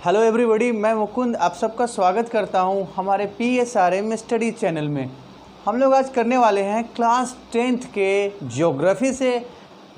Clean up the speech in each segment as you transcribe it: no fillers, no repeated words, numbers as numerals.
Hello everybody, मैं मुकुंद आप सबका स्वागत करता हूं हमारे PSRM स्टडी चैनल में। हम लोग आज करने वाले हैं क्लास 10th के ज्योग्राफी से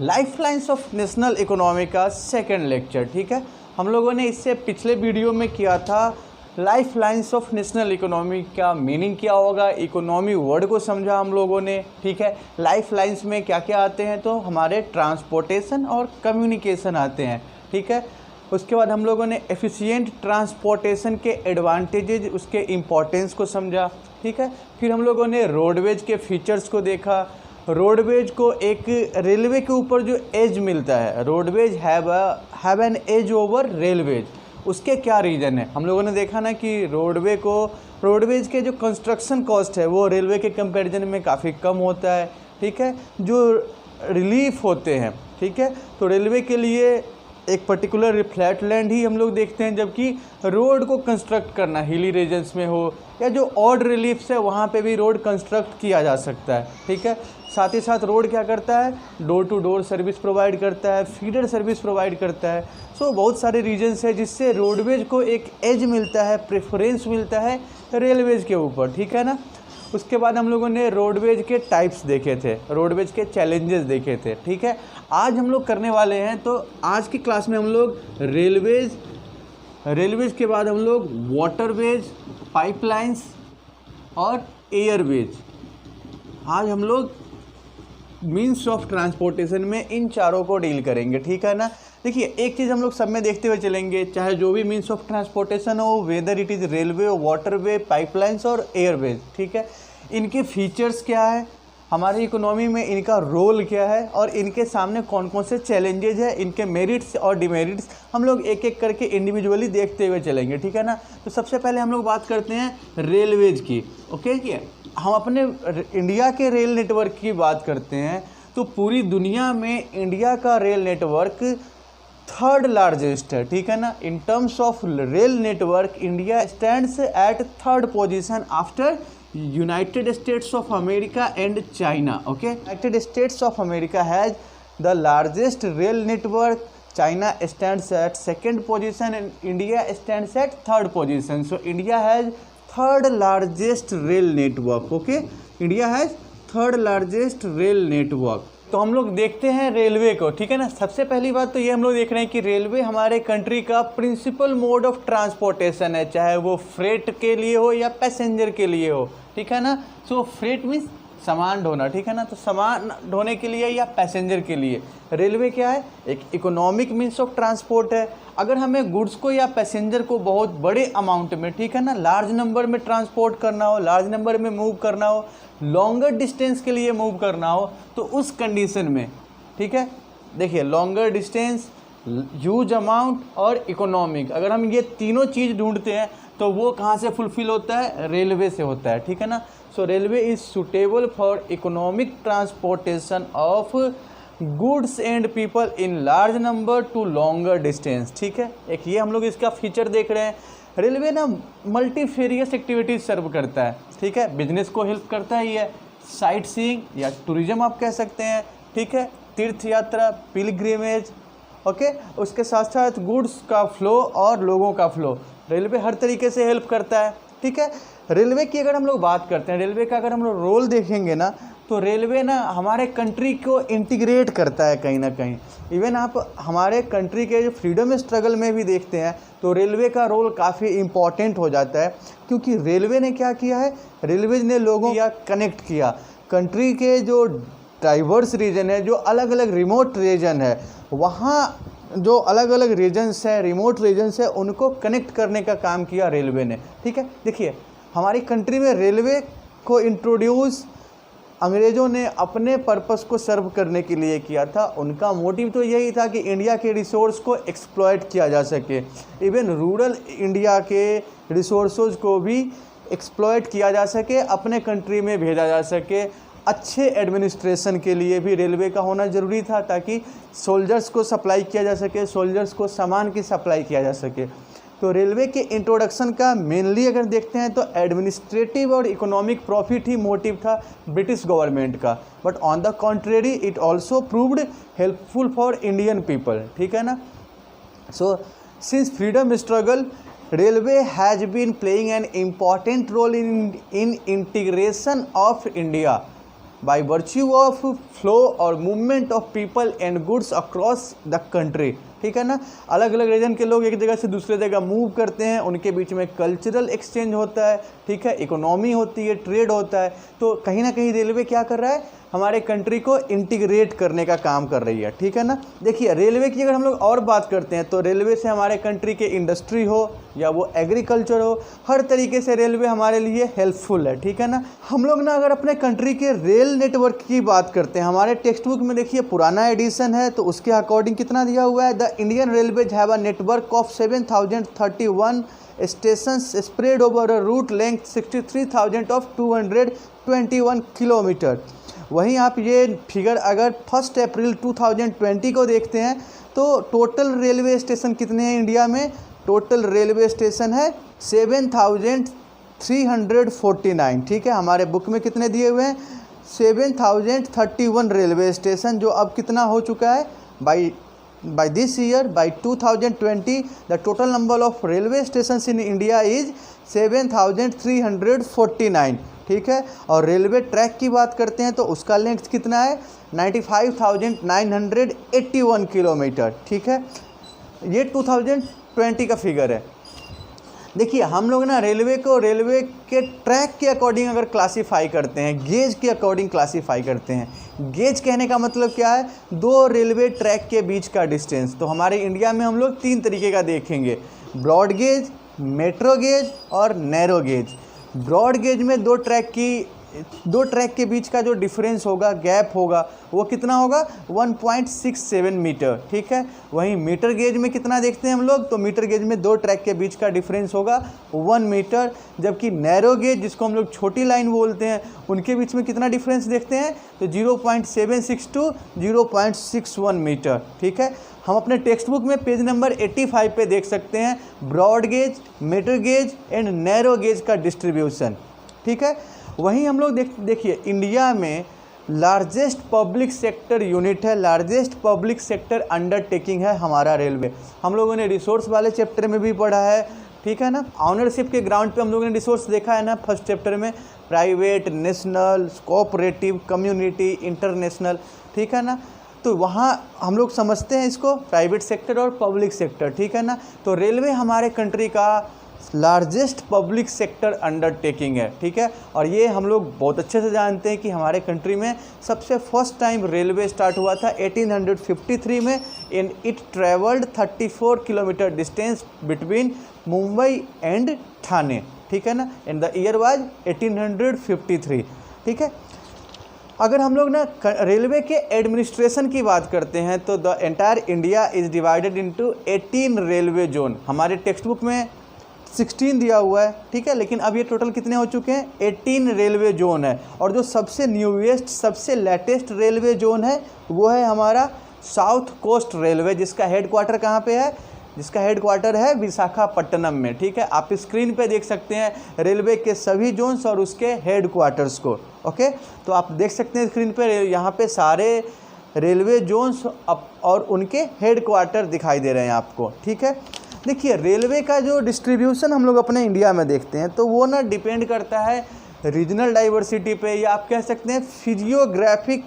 लाइफलाइंस ऑफ नेशनल इकोनॉमी का सेकंड लेक्चर। ठीक है, हम लोगों ने इससे पिछले वीडियो में किया था लाइफलाइंस ऑफ नेशनल इकोनॉमी का मीनिंग क्या होगा, इकोनॉमी वर्ड को समझा हम लोगों ने। ठीक है, लाइफलाइंस में क्या क्या आते हैं, तो हमारे ट्रांसपोर्टेशन और कम्युनिकेशन आते हैं। ठीक है, उसके बाद हम लोगों ने एफिशिएंट ट्रांसपोर्टेशन के एडवांटेजेज, उसके इम्पोर्टेंस को समझा। ठीक है, फिर हम लोगों ने रोडवेज के फीचर्स को देखा। रोडवेज को एक रेलवे के ऊपर जो एज मिलता है, roadways have an edge over railways, उसके क्या रीज़न है। हम लोगों ने देखा ना कि रोडवेज के जो कंस्ट्रक्शन कॉस्ट है वो रेलवे के कंपैरिजन में काफ़ी कम होता है। ठीक है, जो रिलीफ होते हैं, ठीक है, तो रेलवे के लिए एक पर्टिकुलर फ्लैट लैंड ही हम लोग देखते हैं, जबकि रोड को कंस्ट्रक्ट करना हिली रीजन्स में हो या जो ऑड रिलीफ्स है वहाँ पे भी रोड कंस्ट्रक्ट किया जा सकता है। ठीक है, साथ ही साथ रोड क्या करता है, door to door service provide करता है, फीडर सर्विस प्रोवाइड करता है। सो बहुत सारे रीजन्स है जिससे रोडवेज को एक एज मिलता है, प्रेफरेंस मिलता है रेलवेज के ऊपर। ठीक है ना। उसके बाद हम लोगों ने रोडवेज के टाइप्स देखे थे, रोडवेज के चैलेंजेस देखे थे। ठीक है, आज हम लोग करने वाले हैं, तो आज की क्लास में हम लोग रेलवेज के बाद हम लोग वाटरवेज, पाइपलाइंस और एयरवेज, आज हम लोग मीन्स ऑफ ट्रांसपोर्टेशन में इन चारों को डील करेंगे। ठीक है ना। देखिए, एक चीज़ हम लोग सब में देखते हुए चलेंगे, चाहे जो भी मीन्स ऑफ ट्रांसपोर्टेशन हो, whether it is railway, waterway, pipelines और एयरवेज। ठीक है, इनके फीचर्स क्या है, हमारी इकोनॉमी में इनका रोल क्या है और इनके सामने कौन कौन से चैलेंजेज है, इनके मेरिट्स और डिमेरिट्स हम लोग एक एक करके इंडिविजुअली देखते हुए चलेंगे। ठीक है ना। तो सबसे पहले हम लोग बात करते हैं रेलवेज की। ओके, हम अपने इंडिया के रेल नेटवर्क की बात करते हैं तो पूरी दुनिया में इंडिया का रेल नेटवर्क थर्ड लार्जेस्ट है। ठीक है ना। इन terms of rail network India stands eight third position after United states of America and China. Okay, United states of America has the largest rail network, China stands eight second position and India stands eight third position. So India has third largest rail network. Okay, India has third largest rail network. तो हम लोग देखते हैं railway को। ठीक है ना। सबसे पहली बात तो ये हम लोग देख रहे हैं कि रेलवे हमारे कंट्री का प्रिंसिपल मोड ऑफ ट्रांसपोर्टेशन है, चाहे वो फ्रेट के लिए हो या पैसेंजर के लिए हो। ठीक है ना। सो फ्रेट मीन्स सामान ढोना। ठीक है ना। तो सामान ढोने के लिए या पैसेंजर के लिए रेलवे क्या है, एक इकोनॉमिक मीन्स ऑफ ट्रांसपोर्ट है। अगर हमें गुड्स को या पैसेंजर को बहुत बड़े अमाउंट में, ठीक है ना, लार्ज नंबर में ट्रांसपोर्ट करना हो, लार्ज नंबर में मूव करना हो, लॉन्गर डिस्टेंस के लिए मूव करना हो, तो उस कंडीशन में, ठीक है, देखिए लॉन्गर डिस्टेंस, ह्यूज अमाउंट और इकोनॉमिक, अगर हम ये तीनों चीज़ ढूंढते हैं तो वो कहाँ से फुलफिल होता है, रेलवे से होता है। ठीक है ना। So railway is suitable for economic transportation of goods and people in large number to longer distance. ठीक है, एक ये हम लोग इसका फीचर देख रहे हैं। रेलवे ना मल्टीफेरियस एक्टिविटीज़ सर्व करता है। ठीक है, बिजनेस को हेल्प करता है, ये साइट सीइंग या टूरिज्म आप कह सकते हैं। ठीक है, तीर्थ यात्रा, पिलग्रिमेज। ओके, उसके साथ साथ गुड्स का फ्लो और लोगों का फ्लो रेलवे हर तरीके से हेल्प करता है। ठीक है, रेलवे की अगर हम लोग बात करते हैं, रेलवे का अगर हम लोग रोल देखेंगे ना, तो रेलवे ना हमारे कंट्री को इंटीग्रेट करता है कहीं ना कहीं। इवन आप हमारे कंट्री के जो फ्रीडम स्ट्रगल में भी देखते हैं तो रेलवे का रोल काफ़ी इम्पॉर्टेंट हो जाता है, क्योंकि रेलवे ने क्या किया है, रेलवे ने लोगों या कनेक्ट किया कंट्री के जो डाइवर्स रीजन है, जो अलग अलग रिमोट रीजन है, वहाँ जो अलग अलग रीजन्स हैं, रिमोट रीजन्स हैं, उनको कनेक्ट करने का काम किया रेलवे ने। ठीक है, देखिए हमारी कंट्री में रेलवे को इंट्रोड्यूस अंग्रेज़ों ने अपने पर्पस को सर्व करने के लिए किया था। उनका मोटिव तो यही था कि इंडिया के रिसोर्स को एक्सप्लॉइट किया जा सके, इवन रूरल इंडिया के रिसोर्सेज को भी एक्सप्लॉइट किया जा सके, अपने कंट्री में भेजा जा सके। अच्छे एडमिनिस्ट्रेशन के लिए भी रेलवे का होना ज़रूरी था, ताकि सोल्जर्स को सप्लाई किया जा सके, सोल्जर्स को सामान की सप्लाई किया जा सके। तो रेलवे के इंट्रोडक्शन का मेनली अगर देखते हैं तो एडमिनिस्ट्रेटिव और इकोनॉमिक प्रॉफिट ही मोटिव था ब्रिटिश गवर्नमेंट का, but on the contrary it also proved helpful for Indian people. ठीक है ना। सो Since freedom struggle, railway has been playing an important role in integration of India by virtue of flow or movement of people and goods across the country. ठीक है ना, अलग अलग reason के लोग एक जगह से दूसरे जगह मूव करते हैं, उनके बीच में कल्चरल एक्सचेंज होता है, ठीक है, इकोनॉमी होती है, ट्रेड होता है। तो कहीं ना कहीं रेलवे क्या कर रहा है, हमारे कंट्री को इंटीग्रेट करने का काम कर रही है। ठीक है ना, देखिए रेलवे की अगर हम लोग और बात करते हैं तो रेलवे से हमारे कंट्री के इंडस्ट्री हो या वो एग्रीकल्चर हो, हर तरीके से रेलवे हमारे लिए हेल्पफुल है। ठीक है ना, हम लोग ना अगर अपने कंट्री के रेल नेटवर्क की बात करते हैं, हमारे टेक्स्ट बुक में देखिए पुराना एडिशन है तो उसके अकॉर्डिंग कितना दिया हुआ है, the Indian railways have a network of 7031 stations spread over a route length 63,221 kilometre. वहीं आप ये फिगर अगर 1 अप्रैल 2020 को देखते हैं तो टोटल रेलवे स्टेशन कितने हैं इंडिया में, टोटल रेलवे स्टेशन है 7349। ठीक है, हमारे बुक में कितने दिए हुए हैं, 7031 रेलवे स्टेशन, जो अब कितना हो चुका है, by this year, by 2020 the total number of railway stations in India is 7349। ठीक है, और रेलवे ट्रैक की बात करते हैं तो उसका लेंथ कितना है, 95,981 किलोमीटर। ठीक है, ये 2020 का फिगर है। देखिए हम लोग ना रेलवे को रेलवे के ट्रैक के अकॉर्डिंग अगर क्लासीफाई करते हैं, गेज के अकॉर्डिंग क्लासीफाई करते हैं। गेज कहने का मतलब क्या है, दो रेलवे ट्रैक के बीच का डिस्टेंस। तो हमारे इंडिया में हम लोग 3 तरीके का देखेंगे, ब्रॉड गेज, मेट्रो गेज और नैरो गेज। ब्रॉड गेज में दो ट्रैक के बीच का जो डिफरेंस होगा, गैप होगा, वो कितना होगा, 1.67 मीटर। ठीक है, वहीं मीटर गेज में कितना देखते हैं हम लोग, तो मीटर गेज में दो ट्रैक के बीच का डिफरेंस होगा 1 मीटर। जबकि नैरो गेज, जिसको हम लोग छोटी लाइन बोलते हैं, उनके बीच में कितना डिफरेंस देखते हैं, तो 0.76 टू 0.61 मीटर। ठीक है, हम अपने टेक्स्ट बुक में पेज नंबर 85 पे देख सकते हैं broad gauge, metre gauge and narrow gauge का डिस्ट्रीब्यूशन। ठीक है, वहीं हम लोग देखिए इंडिया में लार्जेस्ट पब्लिक सेक्टर यूनिट है, लार्जेस्ट पब्लिक सेक्टर अंडरटेकिंग है हमारा रेलवे। हम लोगों ने रिसोर्स वाले चैप्टर में भी पढ़ा है। ठीक है ना, ऑनरशिप के ग्राउंड पे हम लोगों ने रिसोर्स देखा है ना, फर्स्ट चैप्टर में, private, national, cooperative, community, international. ठीक है ना, तो वहाँ हम लोग समझते हैं इसको प्राइवेट सेक्टर और पब्लिक सेक्टर। ठीक है ना, तो रेलवे हमारे कंट्री का लार्जेस्ट पब्लिक सेक्टर अंडरटेकिंग है। ठीक है, और ये हम लोग बहुत अच्छे से जानते हैं कि हमारे कंट्री में सबसे फर्स्ट टाइम रेलवे स्टार्ट हुआ था 1853 में, and it travelled 34 kilometre distance between Mumbai and Thane. ठीक है ना, एंड द ईयर वाज 1853। ठीक है, अगर हम लोग ना रेलवे के एडमिनिस्ट्रेशन की बात करते हैं तो the entire India is divided into 18 railway zone. हमारे टेक्स्ट बुक में 16 दिया हुआ है। ठीक है, लेकिन अब ये टोटल कितने हो चुके हैं, 18 रेलवे जोन है। और जो सबसे न्यूएस्ट, सबसे लेटेस्ट रेलवे जोन है वो है हमारा साउथ कोस्ट रेलवे, जिसका हेडक्वार्टर कहाँ पे है, जिसका हेडक्वार्टर है विशाखापट्टनम में। ठीक है, आप स्क्रीन पे देख सकते हैं रेलवे के सभी जोन्स और उसके हेडक्वार्टर्स को। ओके, तो आप देख सकते हैं स्क्रीन पे, यहाँ पे सारे रेलवे जोन्स और उनके हेडक्वार्टर दिखाई दे रहे हैं आपको। ठीक है, देखिए रेलवे का जो डिस्ट्रीब्यूशन हम लोग अपने इंडिया में देखते हैं तो वो ना डिपेंड करता है रीजनल डाइवर्सिटी पे, या आप कह सकते हैं फिजियोग्राफिक,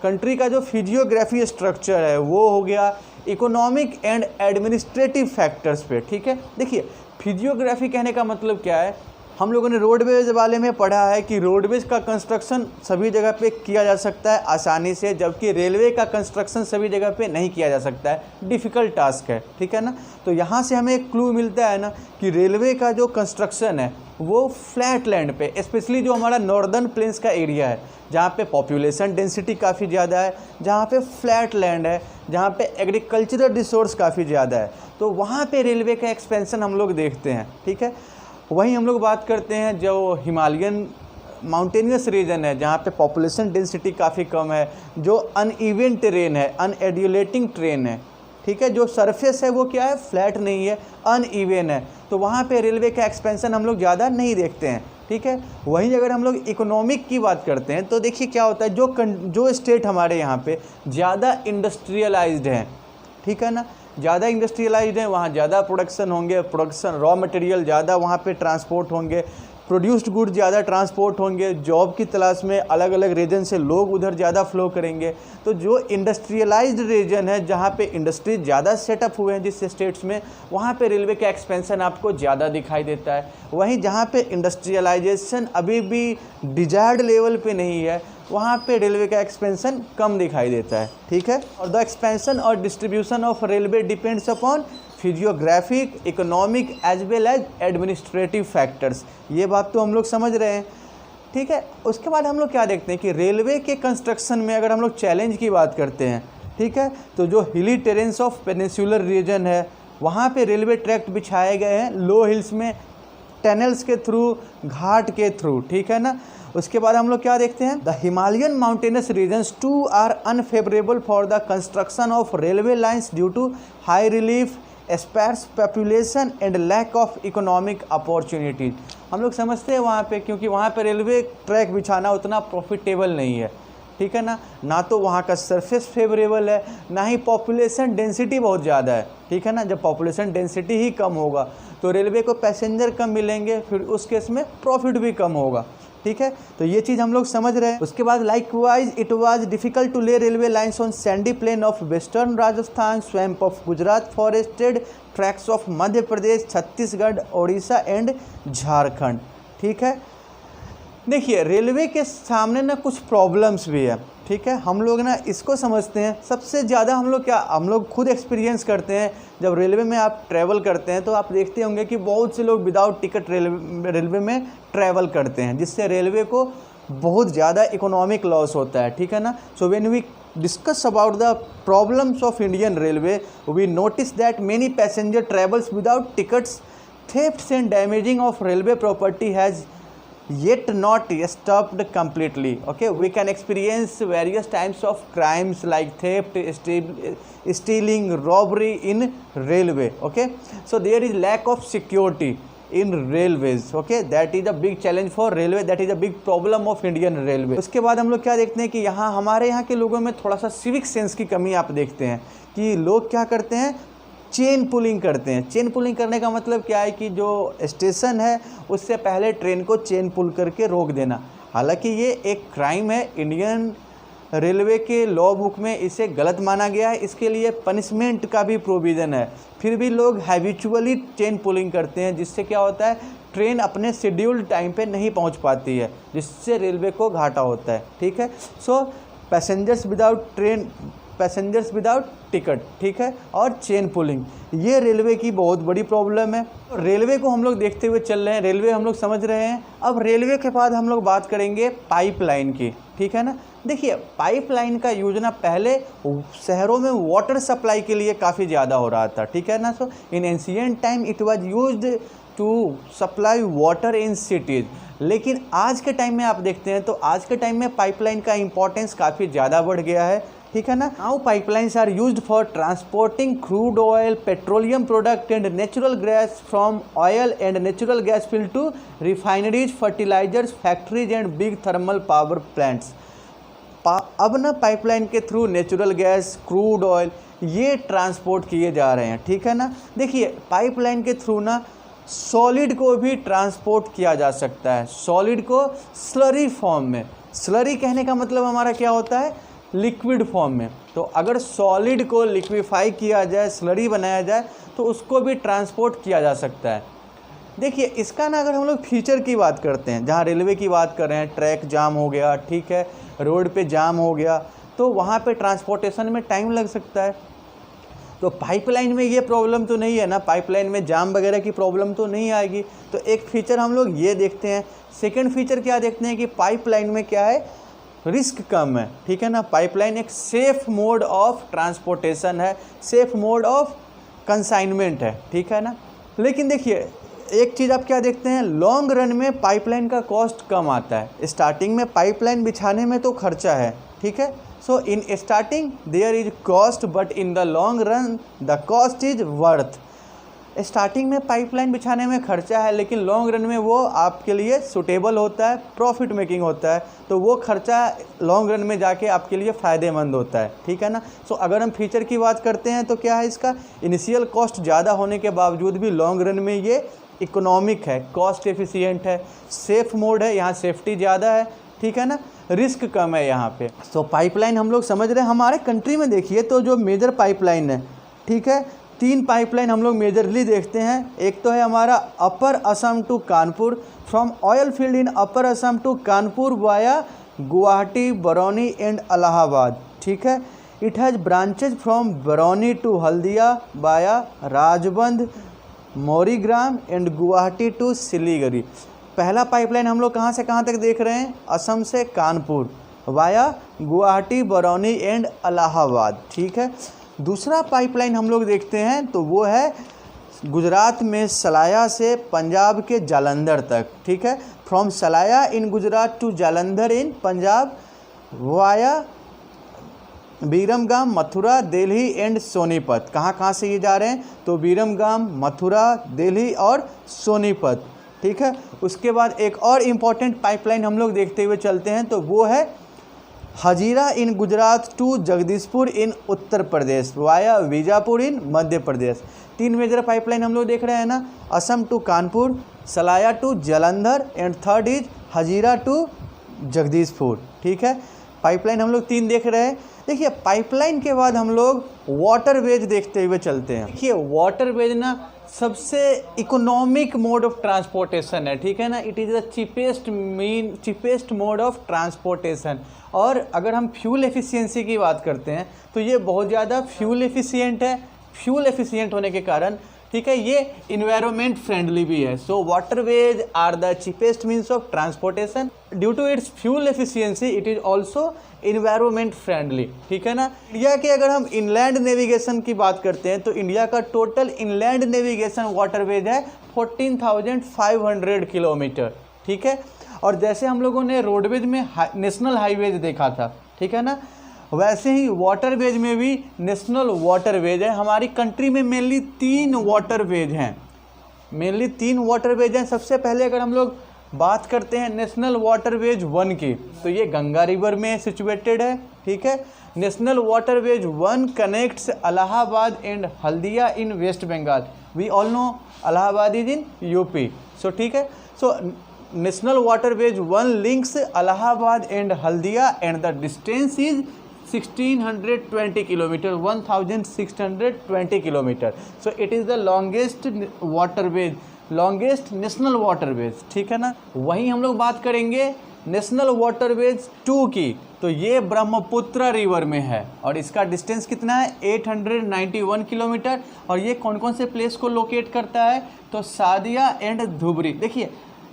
कंट्री का जो फिजियोग्राफी स्ट्रक्चर है वो हो गया, इकोनॉमिक एंड एडमिनिस्ट्रेटिव फैक्टर्स पे। ठीक है, देखिए फिजियोग्राफी कहने का मतलब क्या है, हम लोगों ने रोडवेज वाले में पढ़ा है कि रोडवेज का कंस्ट्रक्शन सभी जगह पे किया जा सकता है आसानी से, जबकि रेलवे का कंस्ट्रक्शन सभी जगह पे नहीं किया जा सकता है, डिफ़िकल्ट टास्क है। ठीक है ना, तो यहाँ से हमें एक क्लू मिलता है ना कि रेलवे का जो कंस्ट्रक्शन है वो फ्लैट लैंड पे, स्पेशली जो हमारा नॉर्दर्न प्लेन्स का एरिया है, जहाँ पे पॉपुलेशन डेंसिटी काफ़ी ज़्यादा है, जहाँ पे फ्लैट लैंड है, जहाँ पे एग्रीकल्चरल रिसोर्स काफ़ी ज़्यादा है, तो वहाँ पे रेलवे का एक्सपेंशन हम लोग देखते हैं। ठीक है, वहीं हम लोग बात करते हैं जो हिमालयन माउंटेनियस रीजन है, जहाँ पे पॉपुलेशन डेंसिटी काफ़ी कम है, जो अनइवन टेरेन है, अनएड्यूलेटिंग ट्रेन है। ठीक है, जो सरफेस है वो क्या है, फ्लैट नहीं है, अनइवन है, तो वहाँ पे रेलवे का एक्सपेंशन हम लोग ज़्यादा नहीं देखते हैं। ठीक है, वहीं अगर हम लोग इकोनॉमिक की बात करते हैं तो देखिए क्या होता है, जो स्टेट हमारे यहाँ पे ज़्यादा इंडस्ट्रियलाइज्ड हैं, ठीक है ना, ज़्यादा इंडस्ट्रियलाइज्ड हैं वहाँ ज़्यादा प्रोडक्शन होंगे, प्रोडक्शन रॉ मटेरियल ज़्यादा वहाँ पे ट्रांसपोर्ट होंगे, प्रोड्यूस्ड गुड ज़्यादा ट्रांसपोर्ट होंगे, जॉब की तलाश में अलग अलग रीजन से लोग उधर ज़्यादा फ्लो करेंगे। तो जो इंडस्ट्रियलाइज्ड रीजन है, जहाँ पे इंडस्ट्री ज़्यादा सेटअप हुए हैं जिस स्टेट्स में, वहाँ पे रेलवे का एक्सपेंशन आपको ज़्यादा दिखाई देता है। वहीं जहाँ पे इंडस्ट्रियलाइजेशन अभी भी डिजायर्ड लेवल पे नहीं है, वहाँ पे रेलवे का एक्सपेंशन कम दिखाई देता है। ठीक है, और द एक्सपेंशन और distribution of railway depends upon physiographic, economic as well as administrative factors. ये बात तो हम लोग समझ रहे हैं। ठीक है, उसके बाद हम लोग क्या देखते हैं कि रेलवे के कंस्ट्रक्शन में अगर हम लोग चैलेंज की बात करते हैं, ठीक है, तो जो हिली टेरेंस ऑफ पेनिनसुलर रीजन है, वहाँ पे रेलवे ट्रैक बिछाए गए हैं लो हिल्स में, टनल्स के थ्रू, घाट के थ्रू। ठीक है ना। उसके बाद हम लोग क्या देखते हैं, the Himalayan mountainous regions too are unfavourable for the construction of railway lines due to high relief, sparse population and lack of economic opportunities. हम लोग समझते हैं वहाँ पे, क्योंकि वहाँ पे रेलवे ट्रैक बिछाना उतना प्रॉफिटेबल नहीं है। ठीक है ना तो वहाँ का सरफेस फेवरेबल है, ना ही पॉपुलेशन डेंसिटी बहुत ज़्यादा है। ठीक है ना, जब पॉपुलेशन डेंसिटी ही कम होगा तो रेलवे को पैसेंजर कम मिलेंगे, फिर उस केस में प्रॉफिट भी कम होगा। ठीक है, तो ये चीज़ हम लोग समझ रहे हैं। उसके बाद likewise it was difficult to lay railway lines on sandy plain of western Rajasthan, swamp of Gujarat, forested tracts of Madhya Pradesh, Chhattisgarh, Odisha and Jharkhand. ठीक है, देखिए रेलवे के सामने ना कुछ प्रॉब्लम्स भी है। ठीक है, हम लोग ना इसको समझते हैं सबसे ज़्यादा। हम लोग खुद एक्सपीरियंस करते हैं। जब रेलवे में आप ट्रैवल करते हैं तो आप देखते होंगे कि बहुत से लोग विदाउट टिकट रेलवे में ट्रैवल करते हैं, जिससे रेलवे को बहुत ज़्यादा इकोनॉमिक लॉस होता है। ठीक है ना। So when we discuss about the problems of Indian Railway, we notice that many passenger travels without tickets. Thefts and damaging of railway property has yet not stopped completely. Okay, we can experience various types of crimes like theft, stealing, robbery in railway. Okay, so there is lack of security in railways. Okay, that is a big challenge for railway, that is a big problem of Indian Railway. उसके बाद हम लोग क्या देखते हैं कि हमारे यहाँ के लोगों में थोड़ा सा सिविक सेंस की कमी आप देखते हैं कि लोग क्या करते हैं, चेन पुलिंग करते हैं। चेन पुलिंग करने का मतलब क्या है कि जो स्टेशन है उससे पहले ट्रेन को चेन पुल करके रोक देना। हालांकि ये एक क्राइम है, इंडियन रेलवे के लॉ बुक में इसे गलत माना गया है, इसके लिए पनिशमेंट का भी प्रोविज़न है। फिर भी लोग हैबिचुअली चेन पुलिंग करते हैं, जिससे क्या होता है, ट्रेन अपने शेड्यूल्ड टाइम पे नहीं पहुंच पाती है, जिससे रेलवे को घाटा होता है। ठीक है, सो पैसेंजर्स विदाउट टिकट, ठीक है, और चेन पुलिंग, ये रेलवे की बहुत बड़ी प्रॉब्लम है। रेलवे को हम लोग देखते हुए चल रहे हैं, रेलवे हम लोग समझ रहे हैं। अब रेलवे के बाद हम लोग बात करेंगे पाइपलाइन की। ठीक है ना। देखिए पाइपलाइन का योजना पहले शहरों में वाटर सप्लाई के लिए काफ़ी ज़्यादा हो रहा था। ठीक है ना। So in ancient time it was used to supply water in cities. लेकिन आज के टाइम में आप देखते हैं तो आज के टाइम में पाइपलाइन का इंपॉर्टेंस काफ़ी ज़्यादा बढ़ गया है। ठीक है ना। Now pipelines are used for transporting crude oil, petroleum product and natural gas from oil and natural gas field to refineries, fertilizers, factories and big thermal power plants. अब ना पाइपलाइन के through natural gas, crude oil ये transport किए जा रहे हैं। ठीक है ना। देखिए पाइपलाइन के थ्रू ना सॉलिड को भी ट्रांसपोर्ट किया जा सकता है, सॉलिड को स्लरी फॉर्म में। स्लरी कहने का मतलब हमारा क्या होता है, लिक्विड फॉर्म में। तो अगर सॉलिड को लिक्विफाई किया जाए, स्लरी बनाया जाए, तो उसको भी ट्रांसपोर्ट किया जा सकता है। देखिए इसका ना अगर हम लोग फीचर की बात करते हैं, जहाँ रेलवे की बात कर रहे हैं, ट्रैक जाम हो गया, ठीक है, रोड पे जाम हो गया, तो वहाँ पे ट्रांसपोर्टेशन में टाइम लग सकता है। तो पाइपलाइन में ये प्रॉब्लम तो नहीं है ना, पाइपलाइन में जाम वगैरह की प्रॉब्लम तो नहीं आएगी। तो एक फीचर हम लोग ये देखते हैं। सेकंड फीचर क्या देखते हैं कि पाइपलाइन में क्या है, रिस्क कम है। ठीक है ना। पाइपलाइन एक सेफ मोड ऑफ ट्रांसपोर्टेशन है, सेफ मोड ऑफ कंसाइनमेंट है। ठीक है ना। लेकिन देखिए एक चीज़ आप क्या देखते हैं, लॉन्ग रन में पाइपलाइन का कॉस्ट कम आता है। स्टार्टिंग में पाइपलाइन बिछाने में तो खर्चा है, ठीक है। So in starting there is cost, but in the long run the cost is worth. Starting में पाइपलाइन बिछाने में खर्चा है, लेकिन लॉन्ग रन में वो आपके लिए सुटेबल होता है, प्रॉफिट मेकिंग होता है, तो वो खर्चा लॉन्ग रन में जाके आपके लिए फ़ायदेमंद होता है, ठीक है ना। सो अगर हम फीचर की बात करते हैं तो क्या है, इसका इनिशियल कॉस्ट ज़्यादा होने के बावजूद भी लॉन्ग रन में ये इकोनॉमिक है, कॉस्ट एफिशिएंट है, सेफ मोड है, यहाँ सेफ्टी ज़्यादा है, ठीक है ना, रिस्क कम है यहाँ पे। तो पाइपलाइन हम लोग समझ रहे हैं। हमारे कंट्री में देखिए तो जो मेजर पाइपलाइन है, ठीक है, 3 पाइपलाइन हम लोग मेजरली देखते हैं। एक तो है हमारा upper Assam to Kanpur, from oil field in upper Assam to Kanpur via Guwahati, Barauni and Allahabad, ठीक है। It has branches from Barauni to Haldia via Rajbandh, Maurigram and Guwahati to Siliguri. पहला पाइपलाइन हम लोग कहाँ से कहाँ तक देख रहे हैं, असम से कानपुर वाया गुवाहाटी, बरौनी एंड इलाहाबाद, ठीक है। दूसरा पाइपलाइन हम लोग देखते हैं तो वो है गुजरात में सलाया से पंजाब के जालंधर तक, ठीक है, from Salaya in Gujarat to Jalandhar in Punjab via Viramgam, Mathura, Delhi and Sonipat. कहाँ से ये जा रहे हैं, तो बीरमगाम, मथुरा, दिल्ली और सोनीपत, ठीक है। उसके बाद एक और इम्पॉर्टेंट पाइपलाइन हम लोग देखते हुए चलते हैं तो वो है Hazira in Gujarat to Jagdishpur in Uttar Pradesh via Bijapur in Madhya Pradesh. 3 major pipeline हम लोग देख रहे हैं ना, Assam to Kanpur, Salaya to Jalandhar and third is Hazira to Jagdishpur, ठीक है। पाइपलाइन हम लोग 3 देख रहे हैं। देखिए पाइपलाइन के बाद हम लोग वाटरवेज देखते हुए चलते हैं। देखिए वाटरवेज ना सबसे इकोनॉमिक मोड ऑफ ट्रांसपोर्टेशन है, ठीक है ना। It is the cheapest mode of transportation. और अगर हम फ्यूल एफिशिएंसी की बात करते हैं तो ये बहुत ज़्यादा फ्यूल एफिशिएंट है। फ्यूल एफिशिएंट होने के कारण, ठीक है, ये इन्वायरमेंट फ्रेंडली भी है। So waterways are the cheapest means of transportation. Due to its fuel efficiency it is also environment friendly, ठीक है ना। इंडिया के अगर हम इनलैंड नेविगेशन की बात करते हैं तो इंडिया का टोटल इनलैंड नेविगेशन वाटरवेज है 14,500 किलोमीटर, ठीक है। और जैसे हम लोगों ने रोडवेज में नेशनल हाईवेज देखा था, ठीक है ना, वैसे ही वाटरवेज में भी नेशनल वाटरवेज है। हमारी कंट्री में मेनली 3 वाटरवेज हैं, सबसे पहले अगर हम लोग बात करते हैं नेशनल वाटरवेज 1 की तो ये गंगा रिवर में सिचुएटेड है, ठीक है। National waterways 1 connects Allahabad and Haldia in West Bengal. We all know Allahabad is in UP, so ठीक है। So national waterways 1 links Allahabad and Haldia and the distance is 1620 kilometre, 1620 kilometre. So it is the longest waterways, longest national waterways, ठीक है ना। वहीं हम लोग बात करेंगे नेशनल वाटरवेज 2 की, तो ये ब्रह्मपुत्र रिवर में है और इसका डिस्टेंस कितना है 891 किलोमीटर। और ये कौन कौन से प्लेस को लोकेट करता है, तो सादिया एंड धुबरी। देखिए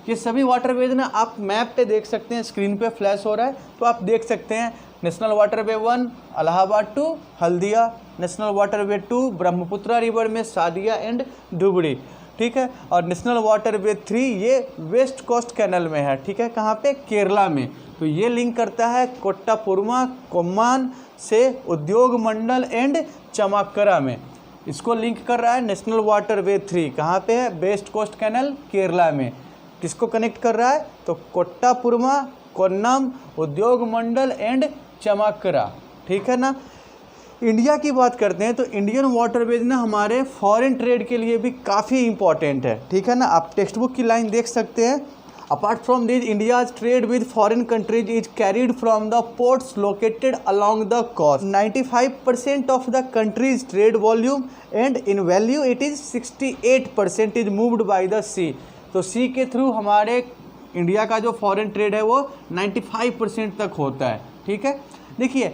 ये सभी वाटरवेज ना आप मैप पे देख सकते हैं, स्क्रीन पे फ्लैश हो रहा है तो आप देख सकते हैं। National waterway 1 Allahabad to Haldia, national waterway 2 Brahmaputra river में सादिया एंड धुबरी, ठीक है। और नेशनल वाटरवे 3 ये वेस्ट कोस्ट कैनल में है, ठीक है, कहाँ पे, केरला में। तो ये लिंक करता है कोट्टापुरमा कोम्मान से उद्योग मंडल एंड चमाकरा में, इसको लिंक कर रहा है नेशनल वाटरवे 3। कहाँ पे है, वेस्ट कोस्ट कैनल केरला में। किसको कनेक्ट कर रहा है, तो कोट्टापुरमा, कोन्नम, उद्योग मंडल एंड चमाकरा, ठीक है ना। इंडिया की बात करते हैं तो इंडियन वाटरवेज ना हमारे फॉरेन ट्रेड के लिए भी काफ़ी इंपॉर्टेंट है, ठीक है ना। आप टेक्स्ट बुक की लाइन देख सकते हैं। Apart from this India's trade with foreign countries is carried from the ports located along the coast. 95% of the country's trade volume and in value it is 68% is moved by the sea. तो sea के through हमारे India का जो foreign trade है वो 95% तक होता है, ठीक है। देखिए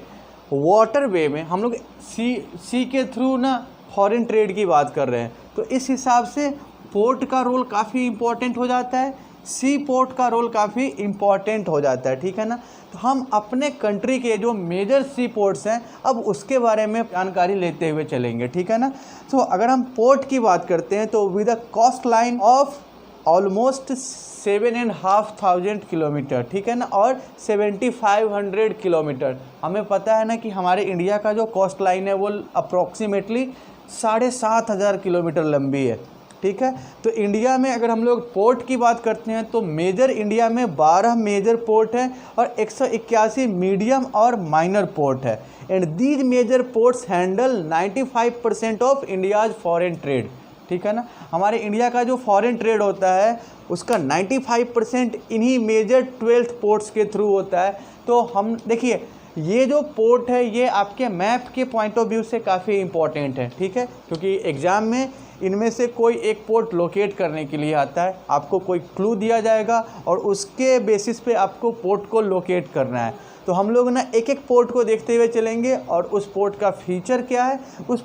वाटरवे में हम लोग सी के थ्रू ना फॉरेन ट्रेड की बात कर रहे हैं, तो इस हिसाब से पोर्ट का रोल काफ़ी इम्पोर्टेंट हो जाता है, सी पोर्ट का रोल काफ़ी इम्पॉर्टेंट हो जाता है, ठीक है ना। तो हम अपने कंट्री के जो मेजर सी पोर्ट्स हैं अब उसके बारे में जानकारी लेते हुए चलेंगे, ठीक है ना। तो अगर हम पोर्ट की बात करते हैं तो with a cost line of almost 7,500 kilometre, ठीक है ना, और 7,500 किलोमीटर। हमें पता है ना कि हमारे इंडिया का जो कॉस्ट लाइन है वो अप्रॉक्सीमेटली 7,500 किलोमीटर लंबी है, ठीक है। तो इंडिया में अगर हम लोग पोर्ट की बात करते हैं तो मेजर इंडिया में 12 मेजर पोर्ट हैं और 181 मीडियम और माइनर पोर्ट है। And these major ports handle 95% of India's foreign trade, ठीक है ना। हमारे इंडिया का जो फॉरेन ट्रेड होता है उसका 95% इन्हीं मेजर 12 पोर्ट्स के थ्रू होता है। तो हम देखिए ये जो पोर्ट है ये आपके मैप के पॉइंट ऑफ व्यू से काफ़ी इंपॉर्टेंट है, ठीक है, क्योंकि एग्ज़ाम में इनमें से कोई एक पोर्ट लोकेट करने के लिए आता है, आपको कोई क्लू दिया जाएगा और उसके बेसिस पे आपको पोर्ट को लोकेट करना है। तो हम लोग ना एक एक पोर्ट को देखते हुए चलेंगे और उस पोर्ट का फीचर क्या है, उस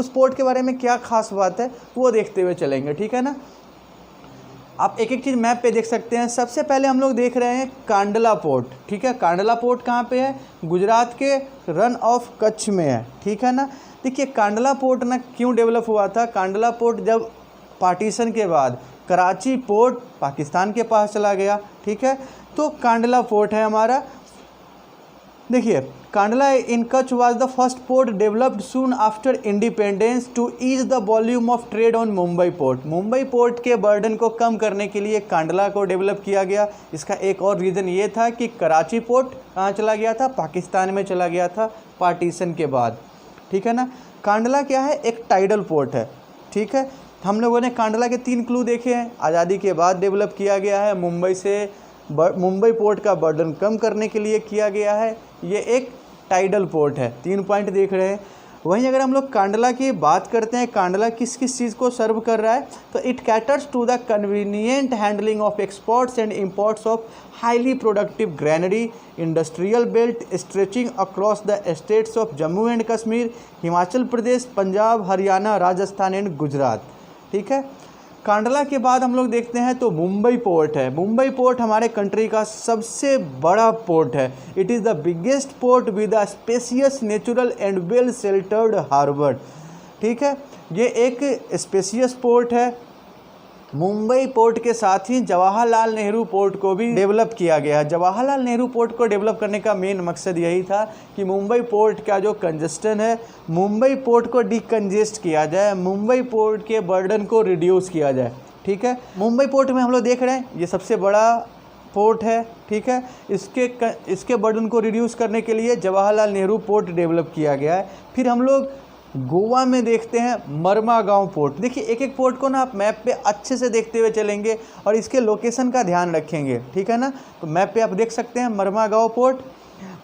पोर्ट के बारे में क्या खास बात है वो देखते हुए चलेंगे, ठीक है ना। आप एक एक चीज़ मैप पे देख सकते हैं। सबसे पहले हम लोग देख रहे हैं कांडला पोर्ट, ठीक है। कांडला पोर्ट कहाँ पे है? गुजरात के रन ऑफ कच्छ में है, ठीक है ना। देखिए कांडला पोर्ट ना क्यों डेवलप हुआ था। कांडला पोर्ट जब पार्टीशन के बाद कराची पोर्ट पाकिस्तान के पास चला गया, ठीक है, तो कांडला पोर्ट है हमारा। देखिए Kandla in Kutch was the first port developed soon after independence to ease the volume of trade on Mumbai port. Mumbai port के बर्डन को कम करने के लिए कांडला को डेवलप किया गया। इसका एक और रीज़न ये था कि कराची पोर्ट कहाँ चला गया था? पाकिस्तान में चला गया था पार्टीशन के बाद, ठीक है ना। कांडला क्या है? एक टाइडल पोर्ट है, ठीक है। हम लोगों ने कांडला के 3 क्लू देखे हैं। आज़ादी के बाद डेवलप किया गया है, मुंबई पोर्ट का बर्डन कम करने के लिए किया गया है, ये एक टाइडल पोर्ट है। 3 पॉइंट देख रहे हैं। वहीं अगर हम लोग कांडला की बात करते हैं, कांडला किस किस चीज़ को सर्व कर रहा है, तो it caters to the convenient handling of exports and imports of highly productive granary industrial belt stretching across the states of Jammu and Kashmir, Himachal Pradesh, Punjab, Haryana, Rajasthan and Gujarat, ठीक है। कांडला के बाद हम लोग देखते हैं तो मुंबई पोर्ट है। मुंबई पोर्ट हमारे कंट्री का सबसे बड़ा पोर्ट है। It is the biggest port with a spacious natural and well sheltered harbour, ठीक है। ये एक स्पेसियस पोर्ट है। मुंबई पोर्ट के साथ ही जवाहरलाल नेहरू पोर्ट को भी डेवलप किया गया है। जवाहरलाल नेहरू पोर्ट को डेवलप करने का मेन मकसद यही था कि मुंबई पोर्ट का जो कंजस्टन है, मुंबई पोर्ट को डिकंजेस्ट किया जाए, मुंबई पोर्ट के बर्डन को रिड्यूस किया जाए, ठीक है। मुंबई पोर्ट में हम लोग देख रहे हैं ये सबसे बड़ा पोर्ट है, ठीक है। इसके बर्डन को रिड्यूस करने के लिए जवाहरलाल नेहरू पोर्ट डेवलप किया गया है। फिर हम लोग गोवा में देखते हैं मरमागांव पोर्ट। देखिए एक एक पोर्ट को ना आप मैप पे अच्छे से देखते हुए चलेंगे और इसके लोकेशन का ध्यान रखेंगे, ठीक है ना। तो मैप पे आप देख सकते हैं मरमागांव पोर्ट।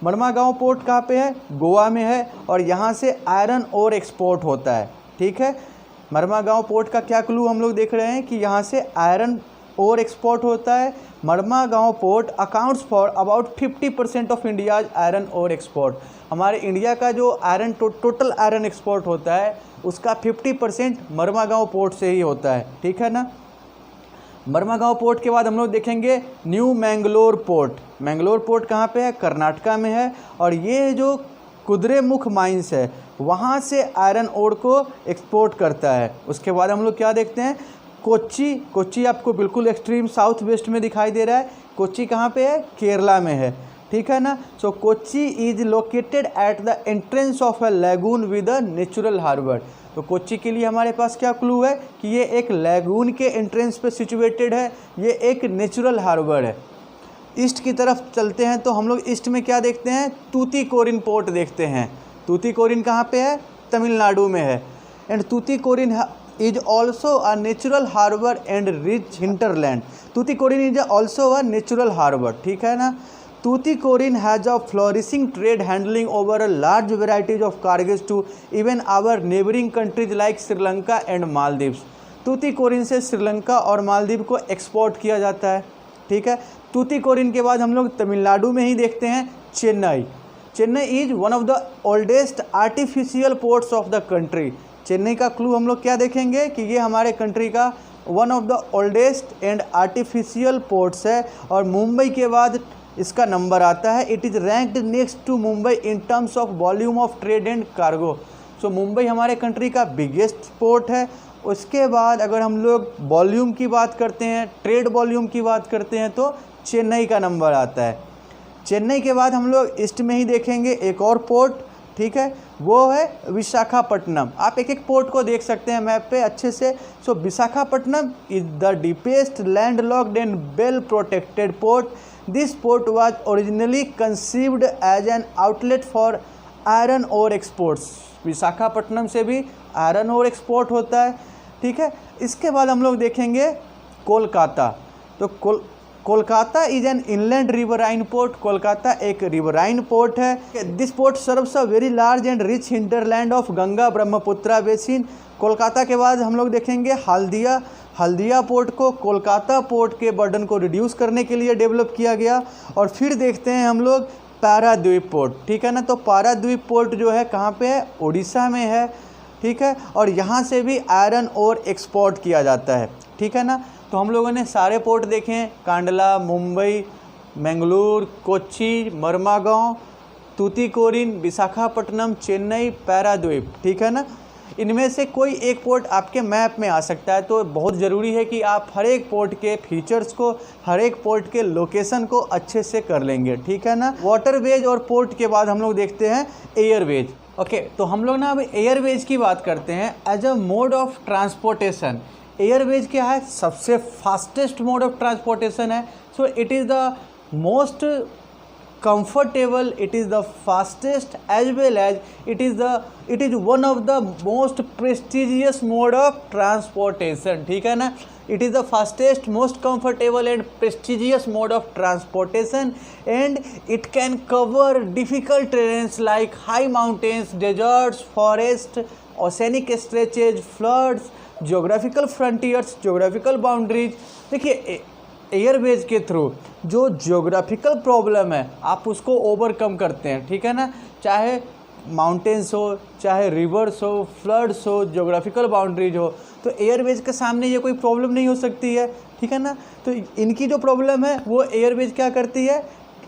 मरमागांव पोर्ट कहाँ पे है? गोवा में है और यहाँ से आयरन ओर एक्सपोर्ट होता है, ठीक है। मरमागांव पोर्ट का क्या क्लू हम लोग देख रहे हैं कि यहाँ से आयरन ओर एक्सपोर्ट होता है। Mormugao port accounts for about 50% of India's iron ore export. हमारे इंडिया का जो टोटल आयरन एक्सपोर्ट होता है उसका 50% मरमागांव पोर्ट से ही होता है, ठीक है ना। मरमागांव पोर्ट के बाद हम लोग देखेंगे new Mangalore port. Mangalore port कहाँ पे है? कर्नाटका में है और ये जो कुद्रेमुख माइंस है वहाँ से आयरन ओर को एक्सपोर्ट करता है। उसके बाद हम लोग क्या देखते हैं? कोच्चि। कोच्चि आपको बिल्कुल एक्सट्रीम साउथ वेस्ट में दिखाई दे रहा है। कोच्चि कहाँ पे है? केरला में है, ठीक है ना। So Kochi is located at the entrance of a lagoon with a natural harbour. तो कोच्चि के लिए हमारे पास क्या क्लू है कि ये एक लैगून के एंट्रेंस पे सिचुएटेड है, ये एक नेचुरल हार्बर है। ईस्ट की तरफ चलते हैं तो हम लोग ईस्ट में क्या देखते हैं? तूतीकोरिन पोर्ट देखते हैं। तूतीकोरिन कहाँ पे है? तमिलनाडु में है। And Tuticorin is also a natural harbor and rich hinterland. Tuticorin is also a natural harbor, ठीक है ना। Tuticorin has a flourishing trade handling over a large variety of cargoes to even our neighboring countries like Sri Lanka and Maldives. Tuticorin से श्रीलंका और मालदीव को export किया जाता है, ठीक है। तूतीकोरिन के बाद हम लोग तमिलनाडु में ही देखते हैं Chennai. Chennai is one of the oldest artificial ports of the country. Chennai का क्लू हम लोग क्या देखेंगे कि ये हमारे कंट्री का one of the oldest and artificial ports है और मुंबई के बाद इसका नंबर आता है। It is ranked next to Mumbai in terms of volume of trade and cargo. So Mumbai हमारे कंट्री का बिगेस्ट पोर्ट है। उसके बाद अगर हम लोग वॉल्यूम की बात करते हैं, ट्रेड वॉल्यूम की बात करते हैं तो चेन्नई का नंबर आता है। चेन्नई के बाद हम लोग ईस्ट में ही देखेंगे एक और पोर्ट ठीक है, वो है विशाखापट्टनम। आप एक एक पोर्ट को देख सकते हैं मैप पे अच्छे से। So Visakhapatnam is the deepest landlocked and well protected port. This port was originally conceived as an outlet for iron ore exports. Visakhapatnam से भी आयरन ओर एक्सपोर्ट होता है, ठीक है। इसके बाद हम लोग देखेंगे कोलकाता। तो Kolkata is an inland riverine port. Kolkata एक रिवराइन पोर्ट है। This port serves a very large and rich hinterland of Ganga Brahmaputra basin. Kolkata के बाद हम लोग देखेंगे हल्दिया। हल्दिया पोर्ट को कोलकाता पोर्ट के बर्डन को रिड्यूस करने के लिए डेवलप किया गया। और फिर देखते हैं हम लोग पाराद्वीप पोर्ट, ठीक है ना। तो पाराद्वीप पोर्ट जो है कहाँ पे है, उड़ीसा में है, ठीक है। और यहाँ से भी आयरन ओर एक्सपोर्ट किया जाता है, ठीक है ना। तो हम लोगों ने सारे पोर्ट देखे हैं, कांडला, मुंबई, मंगलुरु, कोच्चि, मरमागांव, तूतीकोरिन, विशाखापट्टनम, चेन्नई, पाराद्वीप, ठीक है ना। इनमें से कोई एक पोर्ट आपके मैप में आ सकता है। तो बहुत ज़रूरी है कि आप हर एक पोर्ट के फीचर्स को, हर एक पोर्ट के लोकेशन को अच्छे से कर लेंगे, ठीक है ना। वाटरवेज और पोर्ट के बाद हम लोग देखते हैं एयरवेज। ओके, तो हम लोग ना अब एयरवेज की बात करते हैं as a mode of transportation. Airways क्या है, सबसे फास्टेस्ट मोड ऑफ ट्रांसपोर्टेशन है। So it is the most comfortable, it is the fastest, as well as it is one of the most prestigious mode of transportation, ठीक है ना। it is the fastest, most comfortable and prestigious mode of transportation, and it can cover difficult terrains like high mountains, deserts, forests, oceanic stretches, floods, geographical frontiers, geographical boundaries। देखिए Airways के through जो geographical problem है आप उसको overcome करते हैं, ठीक है ना। चाहे माउंटेन्स हो, चाहे रिवर्स हो, फ्लड्स हो, ज्योग्राफिकल बाउंड्रीज हो, तो एयरवेज के सामने ये कोई प्रॉब्लम नहीं हो सकती है, ठीक है ना। तो इनकी जो प्रॉब्लम है वो एयरवेज क्या करती है,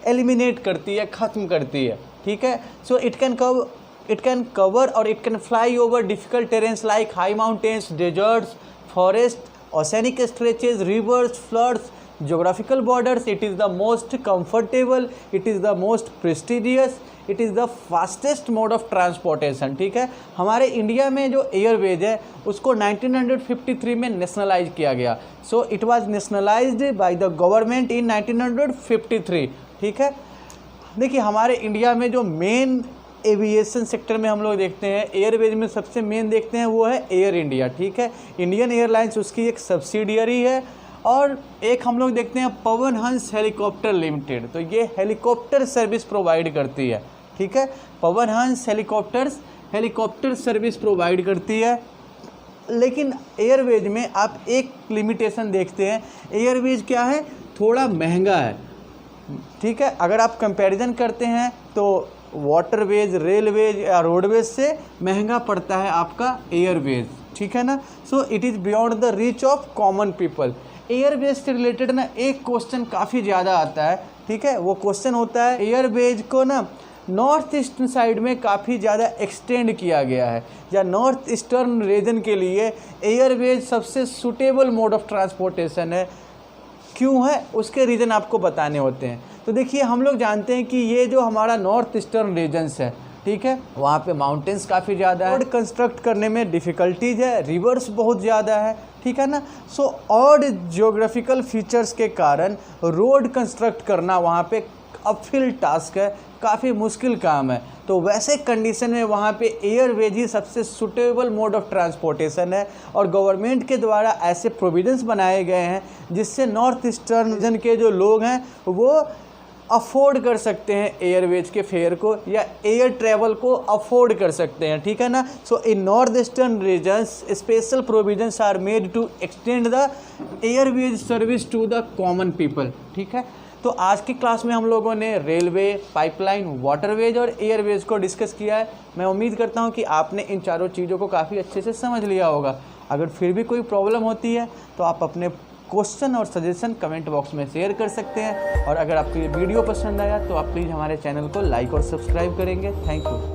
एलिमिनेट करती है, ख़त्म करती है, ठीक है। सो इट कैन कवर और it can fly over difficult terrains like high mountains, deserts, forest, oceanic stretches, rivers, floods, geographical borders. It is the most comfortable, it is the most prestigious, it is the fastest mode of transportation, ठीक है। हमारे India में जो Airways है उसको 1953 में nationalise किया गया। So it was nationalised by the government in 1953, ठीक है। देखिए हमारे इंडिया में जो मेन एविएशन सेक्टर में हम लोग देखते हैं, एयरवेज में सबसे मेन देखते हैं वो है एयर इंडिया, ठीक है। इंडियन एयरलाइंस उसकी एक सब्सिडियरी है। और एक हम लोग देखते हैं पवन हंस हेलीकॉप्टर लिमिटेड। तो ये हेलीकॉप्टर सर्विस प्रोवाइड करती है, ठीक है। Pawan Hans helicopter service provide करती है। लेकिन एयरवेज में आप एक लिमिटेशन देखते हैं, एयरवेज क्या है, थोड़ा महंगा है, ठीक है। अगर आप कंपैरिजन करते हैं तो वाटरवेज, रेलवेज या रोडवेज से महंगा पड़ता है आपका एयरवेज, ठीक है ना। सो it is beyond the reach of common people. Airways से रिलेटेड ना एक क्वेश्चन काफ़ी ज़्यादा आता है, ठीक है। वो क्वेश्चन होता है एयरवेज को ना नॉर्थ ईस्टर्न साइड में काफ़ी ज़्यादा एक्सटेंड किया गया है, या नॉर्थ ईस्टर्न रीजन के लिए एयरवेज सबसे सूटेबल मोड ऑफ ट्रांसपोर्टेशन है। क्यों है, उसके रीज़न आपको बताने होते हैं। तो देखिए हम लोग जानते हैं कि ये जो हमारा नॉर्थ ईस्टर्न रीजन्स है, ठीक है, वहाँ पे माउंटेन्स काफ़ी ज़्यादा है, रोड कंस्ट्रक्ट करने में डिफ़िकल्टीज है, रिवर्स बहुत ज़्यादा है, ठीक है ना। सो ऑड ज्योग्राफिकल फीचर्स के कारण रोड कंस्ट्रक्ट करना वहाँ पे अपहिल टास्क है, काफ़ी मुश्किल काम है। तो वैसे कंडीशन में वहाँ पे एयरवेज ही सबसे सूटेबल मोड ऑफ ट्रांसपोर्टेशन है। और गवर्नमेंट के द्वारा ऐसे प्रोविजंस बनाए गए हैं जिससे नॉर्थ ईस्टर्न रीजन के जो लोग हैं वो अफोर्ड कर सकते हैं एयरवेज के फेयर को, या एयर ट्रैवल को अफोर्ड कर सकते हैं, ठीक है ना। So in north eastern regions special provisions are made to extend the airways service to the common people, ठीक है। तो आज की क्लास में हम लोगों ने रेलवे, पाइपलाइन, वाटरवेज और एयरवेज को डिस्कस किया है। मैं उम्मीद करता हूं कि आपने इन चारों चीज़ों को काफ़ी अच्छे से समझ लिया होगा। अगर फिर भी कोई प्रॉब्लम होती है तो आप अपने क्वेश्चन और सजेशन कमेंट बॉक्स में शेयर कर सकते हैं। और अगर आपको ये वीडियो पसंद आया तो आप प्लीज़ हमारे चैनल को लाइक और सब्सक्राइब करेंगे। Thank you.